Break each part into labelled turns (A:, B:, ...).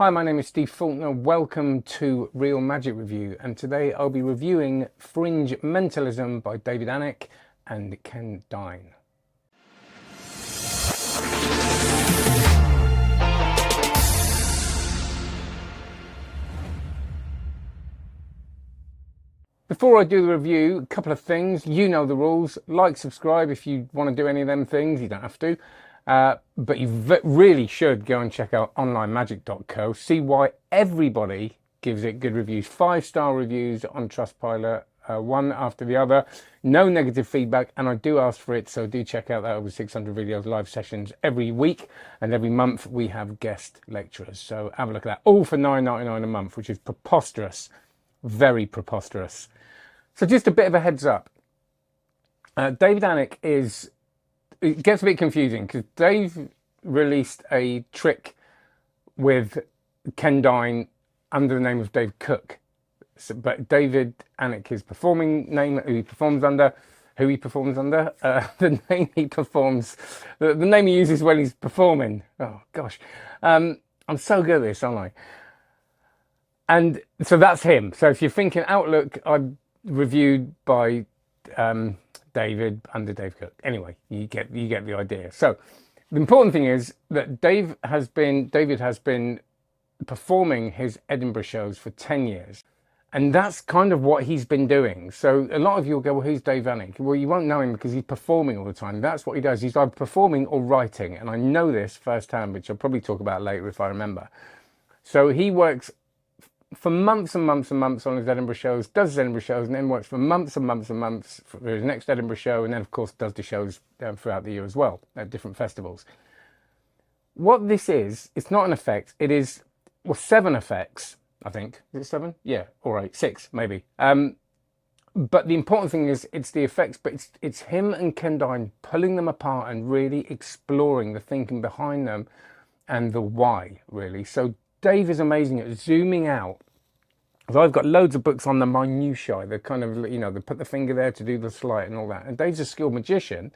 A: Hi, my name is Steve Faulkner. Welcome to Real Magic Review, and today I'll be reviewing Fringe Mentalism by David Alnwick and Ken Dyne. Before I do the review, a couple of things. You know the rules. Like, subscribe if you want to do any of them things. You don't have to. But you really should go and check out onlinemagic.co. See why everybody gives it good reviews. 5-star reviews on Trustpilot, one after the other. No negative feedback, and I do ask for it, so do check out that. Over 600 videos, live sessions every week, and every month we have guest lecturers. So have a look at that. All for $9.99 a month, which is preposterous. Very preposterous. So just a bit of a heads up. David Alnwick it gets a bit confusing because Dave released a trick with Ken Dyne under the name of Dave Cook. So, but David Alnwick is performing name, who he performs under, the name he performs, the name he uses when he's performing. Oh gosh, I'm so good at this, aren't I? And so that's him. So if you're thinking Outlook, I reviewed by David under Dave Cook. Anyway, you get the idea. So the important thing is that David has been performing his Edinburgh shows for 10 years. And that's kind of what he's been doing. So a lot of you will go, well, who's Dave Alnwick? Well, you won't know him because he's performing all the time. That's what he does. He's either performing or writing. And I know this firsthand, which I'll probably talk about later if I remember. So he works for months and months and months on his Edinburgh shows, does his Edinburgh shows, and then works for months and months and months for his next Edinburgh show, and then of course does the shows throughout the year as well at different festivals. What this is, it's not an effect. It is, well, 7 effects, I think. Is it 7? Yeah, all right, 6 maybe. But the important thing is it's the effects, but it's him and Ken Dyne pulling them apart and really exploring the thinking behind them and the why, really. So Dave is amazing at zooming out. So I've got loads of books on the minutiae, the kind of, they put the finger there to do the sleight and all that. And Dave's a skilled magician,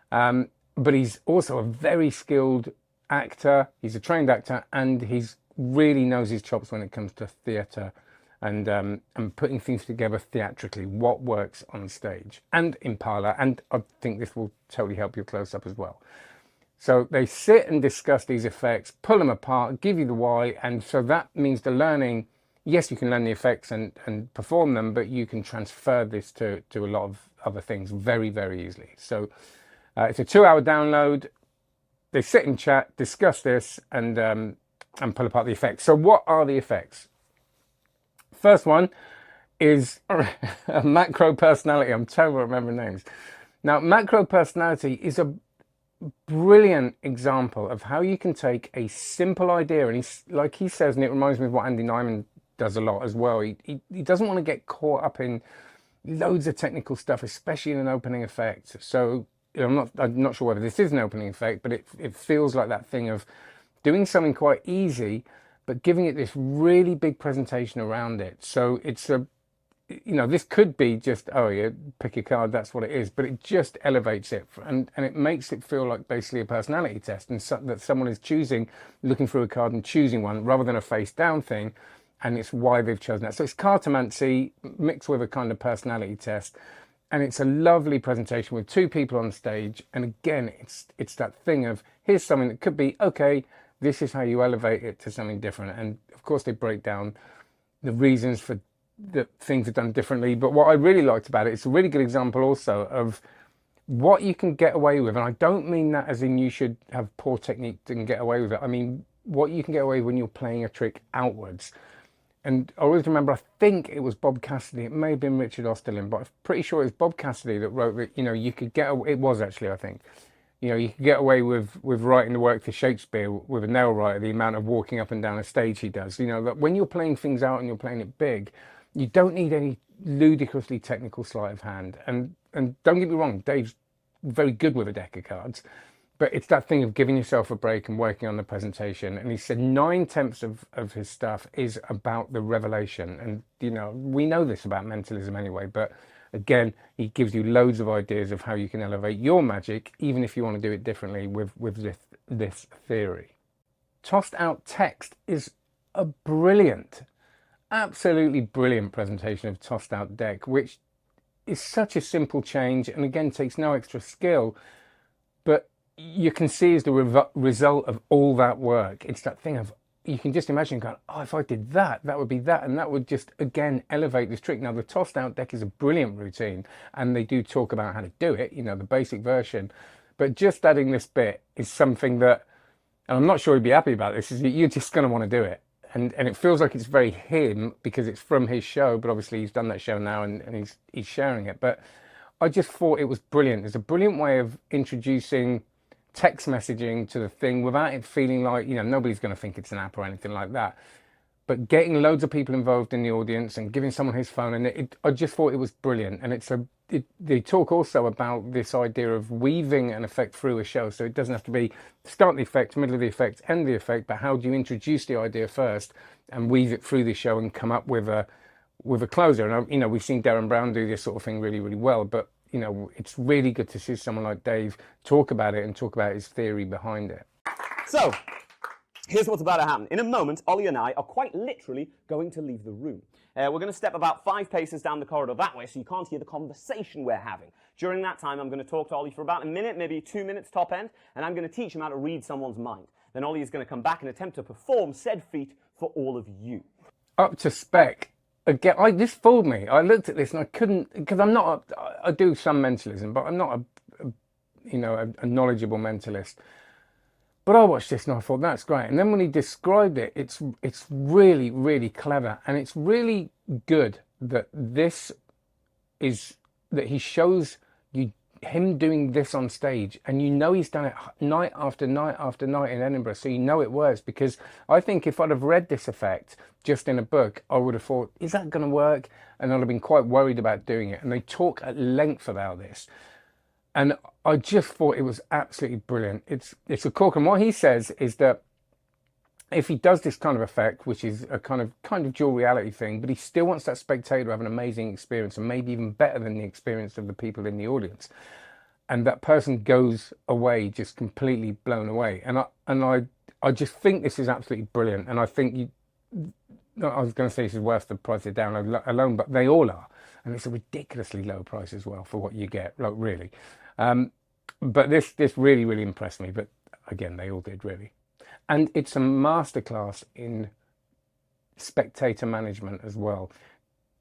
A: but he's also a very skilled actor. He's a trained actor, and he's really knows his chops when it comes to theatre and putting things together theatrically, what works on stage and in parlour. And I think this will totally help your close-up as well. So they sit and discuss these effects, pull them apart, give you the why, and so that means the learning, yes, you can learn the effects and perform them, but you can transfer this to a lot of other things very, very easily. So it's a 2-hour download. They sit and chat, discuss this, and pull apart the effects. So what are the effects? First one is a macro personality. I'm terrible at remembering names. Now, macro personality is a brilliant example of how you can take a simple idea, and he's like he says, and it reminds me of what Andy Nyman does a lot as well. He doesn't want to get caught up in loads of technical stuff, especially in an opening effect. So I'm not sure whether this is an opening effect, but it feels like that thing of doing something quite easy but giving it this really big presentation around it. So it's this could be just, oh yeah, pick a card, that's what it is, but it just elevates it and it makes it feel like basically a personality test, and that someone is looking through a card and choosing one rather than a face down thing, and it's why they've chosen that. So it's cartomancy mixed with a kind of personality test, and it's a lovely presentation with 2 people on stage. And again, it's that thing of, here's something that could be, okay, this is how you elevate it to something different. And of course they break down the reasons for that things are done differently. But what I really liked about it, it's a really good example also of what you can get away with. And I don't mean that as in you should have poor technique and get away with it. I mean what you can get away with when you're playing a trick outwards. And I always remember, I think it was Bob Cassidy, it may have been Richard Osterlin, but I'm pretty sure it was Bob Cassidy that wrote that, you could get away, it was actually, I think, you could get away with writing the work for Shakespeare with a nail writer, the amount of walking up and down a stage he does. That when you're playing things out and you're playing it big, you don't need any ludicrously technical sleight of hand. And don't get me wrong, Dave's very good with a deck of cards, but it's that thing of giving yourself a break and working on the presentation. And he said 9/10 of his stuff is about the revelation. And, we know this about mentalism anyway, but again, he gives you loads of ideas of how you can elevate your magic, even if you want to do it differently with this theory. Tossed out text is a brilliant, absolutely brilliant presentation of Tossed Out Deck, which is such a simple change and again takes no extra skill, but you can see as the result of all that work. It's that thing of, you can just imagine going, oh, if I did that, that would be that, and that would just again elevate this trick. Now the Tossed Out Deck is a brilliant routine and they do talk about how to do it, you know, the basic version, but just adding this bit is something that, and I'm not sure he'd be happy about this, is that you're just going to want to do it. And it feels like it's very him because it's from his show, but obviously he's done that show now and he's sharing it. But I just thought it was brilliant. It's a brilliant way of introducing text messaging to the thing without it feeling like, you know, nobody's going to think it's an app or anything like that. But getting loads of people involved in the audience and giving someone his phone, and I just thought it was brilliant. And they talk also about this idea of weaving an effect through a show, so it doesn't have to be start the effect, middle of the effect, end the effect, but how do you introduce the idea first and weave it through the show and come up with a closer. And you know, we've seen Darren Brown do this sort of thing really, really well, but you know, it's really good to see someone like Dave talk about it and talk about his theory behind it.
B: So here's what's about to happen. In a moment, Ollie and I are quite literally going to leave the room. We're going to step about 5 paces down the corridor that way so you can't hear the conversation we're having. During that time, I'm going to talk to Ollie for about a minute, maybe 2 minutes top end, and I'm going to teach him how to read someone's mind. Then Ollie is going to come back and attempt to perform said feat for all of you. Up
A: to spec. Again, this fooled me. I looked at this and I couldn't, because I do some mentalism, but I'm not a knowledgeable mentalist. But I watched this and I thought, that's great. And then when he described it, it's really, really clever. And it's really good that he shows you him doing this on stage. And you know he's done it night after night after night in Edinburgh. So you know it works. Because I think if I'd have read this effect just in a book, I would have thought, is that going to work? And I'd have been quite worried about doing it. And they talk at length about this. And I just thought it was absolutely brilliant. It's a cork. And what he says is that if he does this kind of effect, which is a kind of dual reality thing, but he still wants that spectator to have an amazing experience and maybe even better than the experience of the people in the audience. And that person goes away just completely blown away. And I just think this is absolutely brilliant. And I think I was going to say this is worth the price of download alone, but they all are. And it's a ridiculously low price as well for what you get, like really. But this really, really impressed me. But again, they all did really. And it's a masterclass in spectator management as well.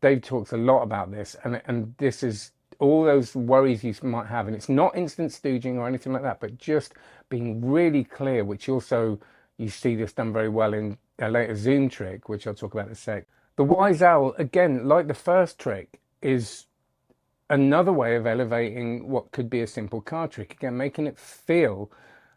A: Dave talks a lot about this, and this is all those worries you might have. And it's not instant stooging or anything like that, but just being really clear, which also you see this done very well in a later Zoom trick, which I'll talk about in a sec. The Wise Owl, again, like the first trick, is another way of elevating what could be a simple card trick. Again, making it feel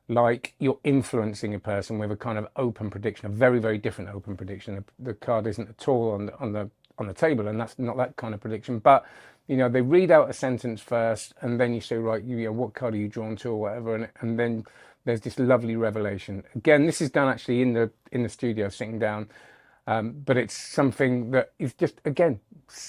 A: like you're influencing a person with a kind of open prediction, a very, very different open prediction. The card isn't at all on the table, and that's not that kind of prediction. But you know, they read out a sentence first, and then you say, right, you know, what card are you drawn to, or whatever, and then there's this lovely revelation. Again, this is done actually in the studio, sitting down. But it's something that is just, again,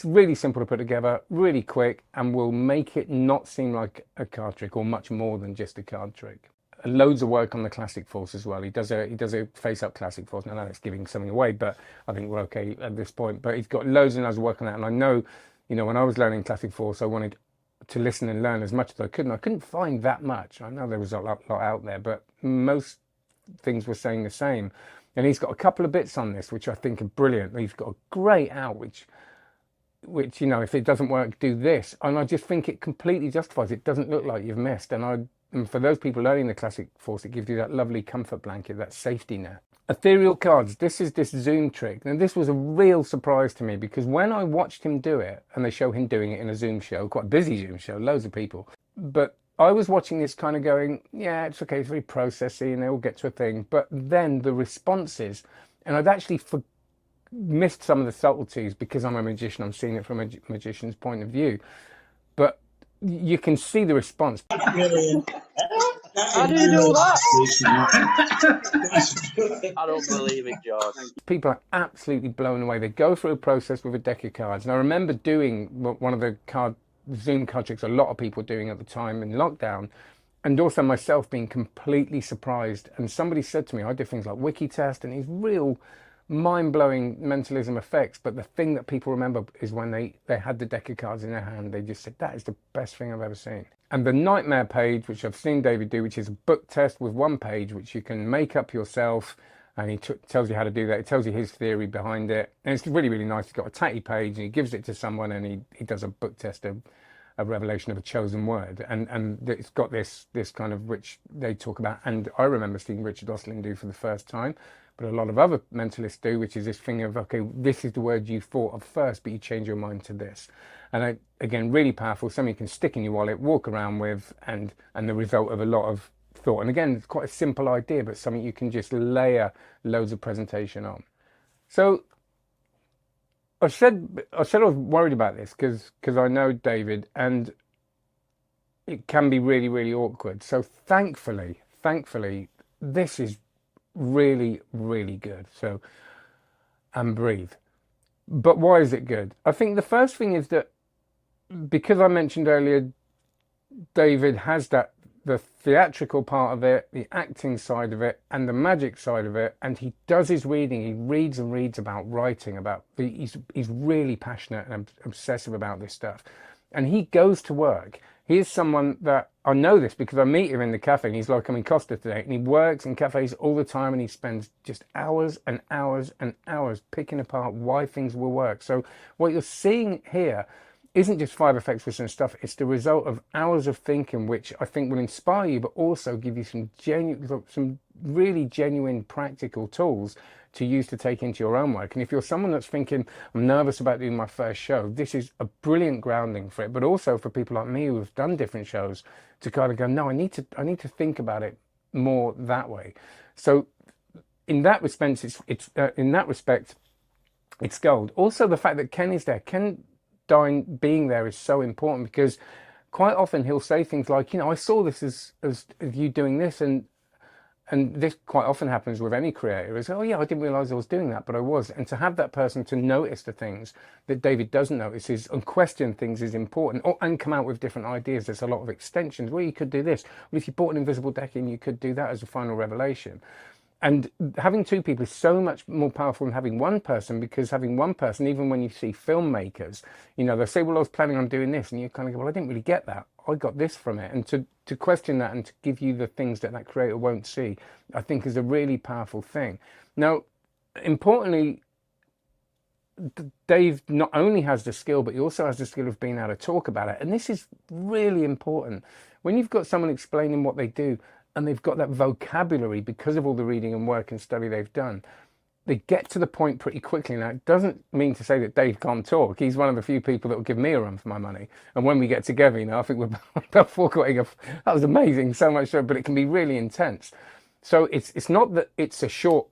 A: really simple to put together, really quick, and will make it not seem like a card trick or much more than just a card trick. Loads of work on the classic force as well. He does a face-up classic force. Now that's giving something away, but I think we're okay at this point. But he's got loads and loads of work on that. And I know, you know, when I was learning classic force, I wanted to listen and learn as much as I could, and I couldn't find that much. I know there was a lot out there, but most things were saying the same. And he's got a couple of bits on this, which I think are brilliant. He's got a great out, which you know, if it doesn't work, do this. And I just think it completely justifies it. It doesn't look like you've missed. And for those people learning the classic force, it gives you that lovely comfort blanket, that safety net. Ethereal cards. This is this Zoom trick. And this was a real surprise to me, because when I watched him do it, and they show him doing it in a Zoom show, quite a busy Zoom show, loads of people. But I was watching this kind of going, yeah, it's okay, it's very processy and they all get to a thing. But then the responses, and I'd actually missed some of the subtleties because I'm a magician, I'm seeing it from a magician's point of view. But you can see the response.
C: How do you do that? I don't believe it, George.
A: People are absolutely blown away. They go through a process with a deck of cards. And I remember doing one of the Zoom card tricks a lot of people doing at the time in lockdown, and also myself being completely surprised. And somebody said to me, I did things like wiki test, and he's real mind-blowing mentalism effects, but the thing that people remember is when they had the deck of cards in their hand, they just said, that is the best thing I've ever seen. And the nightmare page, which I've seen David do, which is a book test with one page, which you can make up yourself, and he tells you how to do that. He tells you his theory behind it, and it's really, really nice. He's got a tatty page, and he gives it to someone, and he does a book test of a revelation of a chosen word, and it's got this kind of, which they talk about, and I remember seeing Richard Ostling do for the first time, but a lot of other mentalists do, which is this thing of, okay, this is the word you thought of first, but you change your mind to this. And again, really powerful, something you can stick in your wallet, walk around with, and the result of a lot of thought. And again, it's quite a simple idea, but something you can just layer loads of presentation on. So I said I was worried about this because I know David, and it can be really, really awkward. So thankfully, this is really, really good. So, and breathe. But why is it good? I think the first thing is that, because I mentioned earlier, David has the theatrical part of it, the acting side of it, and the magic side of it, and he does his reading. He reads and reads about writing, he's really passionate and obsessive about this stuff, and he goes to work. He is someone that, I know this because I meet him in the cafe, and he's like, I'm in Costa today, and he works in cafes all the time, and he spends just hours and hours and hours picking apart why things will work. So what you're seeing here isn't just 5 effects for some stuff, it's the result of hours of thinking, which I think will inspire you, but also give you some really genuine practical tools to use to take into your own work. And if you're someone that's thinking, I'm nervous about doing my first show, this is a brilliant grounding for it, but also for people like me who have done different shows to kind of go, no, I need to think about it more that way. So in that respect, it's gold. Also, the fact that Ken is there, Ken Dyne being there is so important, because quite often he'll say things like, I saw this as you doing this, and this quite often happens with any creator, is, oh yeah, I didn't realize I was doing that, but I was. And to have that person to notice the things that David doesn't notice and question things is important, and come out with different ideas. There's a lot of extensions. Well, you could do this. Well, if you bought an invisible deck in, you could do that as a final revelation. And having 2 people is so much more powerful than having one person, because having one person, even when you see filmmakers, they'll say, well, I was planning on doing this, and you kind of go, well, I didn't really get that. I got this from it. And to question that and to give you the things that creator won't see, I think is a really powerful thing. Now, importantly, Dave not only has the skill, but he also has the skill of being able to talk about it. And this is really important. When you've got someone explaining what they do, and they've got that vocabulary because of all the reading and work and study they've done, they get to the point pretty quickly. Now, it doesn't mean to say that Dave can't talk. He's one of the few people that will give me a run for my money. And when we get together, I think we're about forking off. That was amazing, so much so, but it can be really intense. So it's not that it's a short,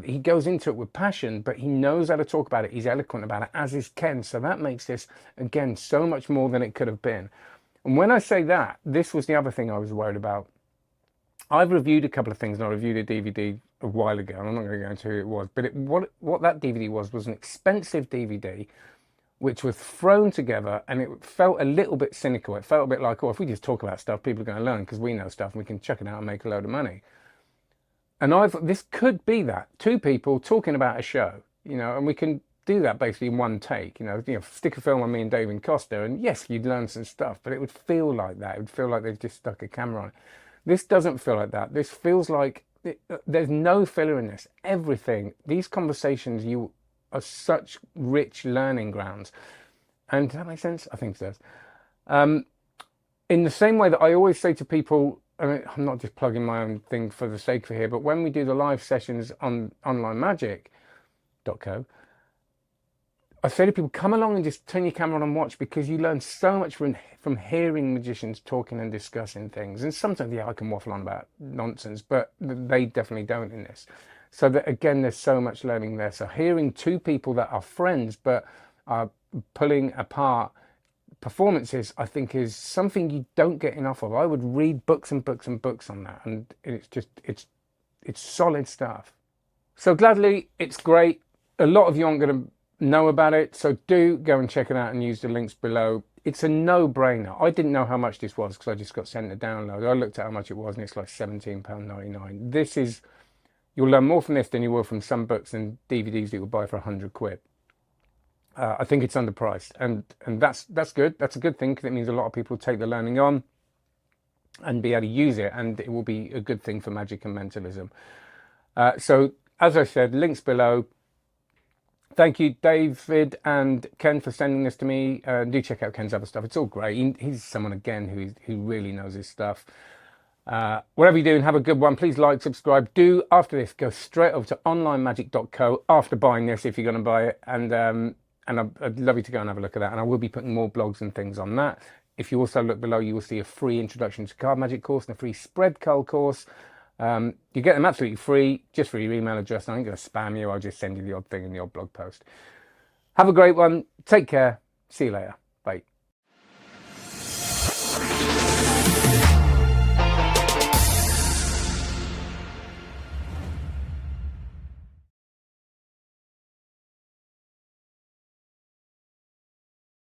A: he goes into it with passion, but he knows how to talk about it. He's eloquent about it, as is Ken. So that makes this, again, so much more than it could have been. And when I say that, this was the other thing I was worried about. I've reviewed a couple of things, and I reviewed a DVD a while ago, and I'm not going to go into who it was, but what that DVD was an expensive DVD which was thrown together, and it felt a little bit cynical. It felt a bit like, if we just talk about stuff, people are going to learn because we know stuff and we can chuck it out and make a load of money. And I thought this could be that. 2 people talking about a show, and we can do that basically in one take. Stick a film on me and David Costa, and yes, you'd learn some stuff, but it would feel like that. It would feel like they've just stuck a camera on it. This doesn't feel like that. This feels like there's no filler in this. Everything, these conversations, are such rich learning grounds. And does that make sense? I think it does. In the same way that I always say to people, I'm not just plugging my own thing for the sake of it here, but when we do the live sessions on onlinemagic.co, I say to people, come along and just turn your camera on and watch, because you learn so much from hearing magicians talking and discussing things. And sometimes, I can waffle on about nonsense, but they definitely don't in this. So that, again, there's so much learning there. So hearing 2 people that are friends but are pulling apart performances, I think, is something you don't get enough of. I would read books and books and books on that, and it's solid stuff. So gladly, it's great. A lot of you aren't going to know about it, so do go and check it out and use the links below. It's a no-brainer. I didn't know how much this was because I just got sent a download. I looked at how much it was, and it's like £17.99. This is You'll learn more from this than you will from some books and DVDs that you'll buy for £100. I think it's underpriced, and that's good. That's a good thing, because it means a lot of people take the learning on and be able to use it, and it will be a good thing for magic and mentalism. So as I said, links below. Thank you, David and Ken, for sending this to me. Do check out Ken's other stuff. It's all great. He's someone, again, who really knows his stuff. Whatever you're doing, have a good one. Please like, subscribe. Do, after this, go straight over to onlinemagic.co after buying this, if you're going to buy it. And I'd love you to go and have a look at that. And I will be putting more blogs and things on that. If you also look below, you will see a free introduction to card magic course and a free spread card course. You get them absolutely free, just for your email address. I ain't going to spam you. I'll just send you the odd thing in the odd blog post. Have a great one. Take care. See you later. Bye.